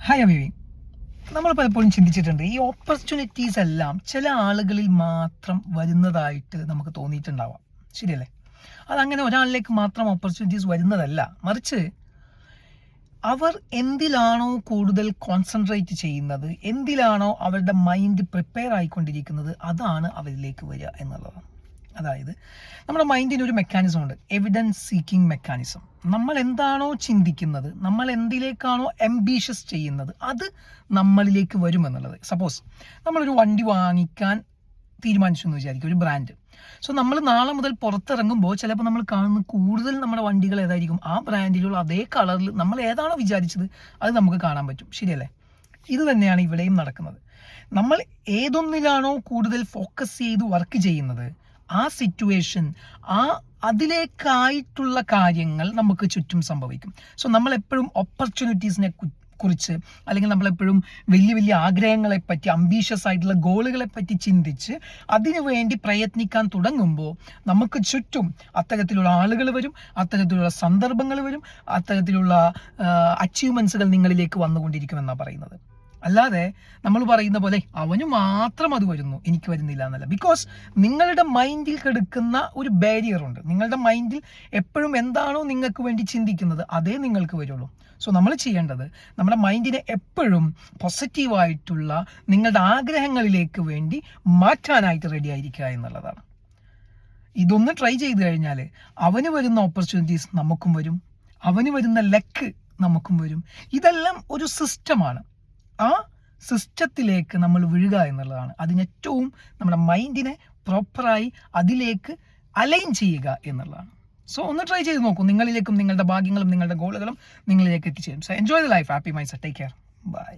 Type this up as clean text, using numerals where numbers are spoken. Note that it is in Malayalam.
ഹായ് അമീവി. നമ്മൾ പലപ്പോഴും ചിന്തിച്ചിട്ടുണ്ട് ഈ ഓപ്പർച്യൂണിറ്റീസ് എല്ലാം ചില ആളുകളിൽ മാത്രം വരുന്നതായിട്ട് നമുക്ക് തോന്നിയിട്ടുണ്ടാവാം. ശരിയല്ലേ? അതങ്ങനെ ഒരാളിലേക്ക് മാത്രം ഓപ്പർച്യൂണിറ്റീസ് വരുന്നതല്ല, മറിച്ച് അവർ എന്തിലാണോ കൂടുതൽ കോൺസെൻട്രേറ്റ് ചെയ്യുന്നത്, എന്തിലാണോ അവരുടെ മൈൻഡ് പ്രിപ്പയർ ആയിക്കൊണ്ടിരിക്കുന്നത്, അതാണ് അവരിലേക്ക് വരിക എന്നുള്ളതാണ്. അതായത് നമ്മുടെ മൈൻഡിന് ഒരു മെക്കാനിസം ഉണ്ട്, എവിഡൻസ് സീക്കിംഗ് മെക്കാനിസം. നമ്മൾ എന്താണോ ചിന്തിക്കുന്നത്, നമ്മൾ എന്തിലേക്കാണോ അംബീഷ്യസ് ചെയ്യുന്നത്, അത് നമ്മളിലേക്ക് വരുമെന്നുള്ളത്. സപ്പോസ് നമ്മളൊരു വണ്ടി വാങ്ങിക്കാൻ തീരുമാനിച്ചു എന്ന് വിചാരിക്കും, ഒരു ബ്രാൻഡ്. സോ നമ്മൾ നാളെ മുതൽ പുറത്തിറങ്ങുമ്പോൾ ചിലപ്പോൾ നമ്മൾ കാണുന്ന കൂടുതൽ നമ്മുടെ വണ്ടികൾ ഏതായിരിക്കും, ആ ബ്രാൻഡിലുള്ള അതേ കളറിൽ നമ്മൾ ഏതാണോ വിചാരിച്ചത് അത് നമുക്ക് കാണാൻ പറ്റും. ശരിയല്ലേ? ഇത് തന്നെയാണ് ഇവിടെയും നടക്കുന്നത്. നമ്മൾ ഏതൊന്നിലാണോ കൂടുതൽ ഫോക്കസ് ചെയ്ത് വർക്ക് ചെയ്യുന്നത്, ആ സിറ്റുവേഷൻ, അതിലേക്കായിട്ടുള്ള കാര്യങ്ങൾ നമുക്ക് ചുറ്റും സംഭവിക്കും. സോ നമ്മളെപ്പോഴും ഓപ്പർച്യൂണിറ്റീസിനെ കുറിച്ച്, അല്ലെങ്കിൽ നമ്മളെപ്പോഴും വലിയ വലിയ ആഗ്രഹങ്ങളെ പറ്റി, അംബീഷ്യസ് ആയിട്ടുള്ള ഗോളുകളെ പറ്റി ചിന്തിച്ച് അതിനു വേണ്ടി പ്രയത്നിക്കാൻ തുടങ്ങുമ്പോൾ നമുക്ക് ചുറ്റും അത്തരത്തിലുള്ള ആളുകൾ വരും, അത്തരത്തിലുള്ള സന്ദർഭങ്ങൾ വരും, അത്തരത്തിലുള്ള അച്ചീവ്മെന്റ്സുകൾ നിങ്ങളിലേക്ക് വന്നുകൊണ്ടിരിക്കുമെന്നാണ് പറയുന്നത്. അല്ലാതെ നമ്മൾ പറയുന്ന പോലെ അവന് മാത്രം അത് വരുന്നു, എനിക്ക് വരുന്നില്ല എന്നല്ല. ബിക്കോസ് നിങ്ങളുടെ മൈൻഡിൽ കിടക്കുന്ന ഒരു ബാരിയർ ഉണ്ട്. നിങ്ങളുടെ മൈൻഡിൽ എപ്പോഴും എന്താണോ നിങ്ങൾക്ക് വേണ്ടി ചിന്തിക്കുന്നത് അതേ നിങ്ങൾക്ക് വരുള്ളൂ. സോ നമ്മൾ ചെയ്യേണ്ടത് നമ്മുടെ മൈൻഡിനെ എപ്പോഴും പോസിറ്റീവായിട്ടുള്ള നിങ്ങളുടെ ആഗ്രഹങ്ങളിലേക്ക് വേണ്ടി മാറ്റാനായിട്ട് റെഡി ആയിരിക്കുക എന്നുള്ളതാണ്. ഇതൊന്ന് ട്രൈ ചെയ്ത് കഴിഞ്ഞാൽ അവന് വരുന്ന ഓപ്പർച്യൂണിറ്റീസ് നമുക്കും വരും, അവന് വരുന്ന ലക്ക് നമുക്കും വരും. ഇതെല്ലാം ഒരു സിസ്റ്റമാണ്. ആ സിസ്റ്റത്തിലേക്ക് നമ്മൾ വീഴുക എന്നുള്ളതാണ്. അതിനേറ്റവും നമ്മുടെ മൈൻഡിനെ പ്രോപ്പറായി അതിലേക്ക് അലൈൻ ചെയ്യുക എന്നുള്ളതാണ്. സോ ഒന്ന് ട്രൈ ചെയ്ത് നോക്കൂ. നിങ്ങളിലേക്കും നിങ്ങളുടെ ഭാഗ്യങ്ങളും നിങ്ങളുടെ ഗോളുകളും നിങ്ങളിലേക്ക് എത്തിച്ചേരും. So enjoy the life. Happy mindset. Take care. By.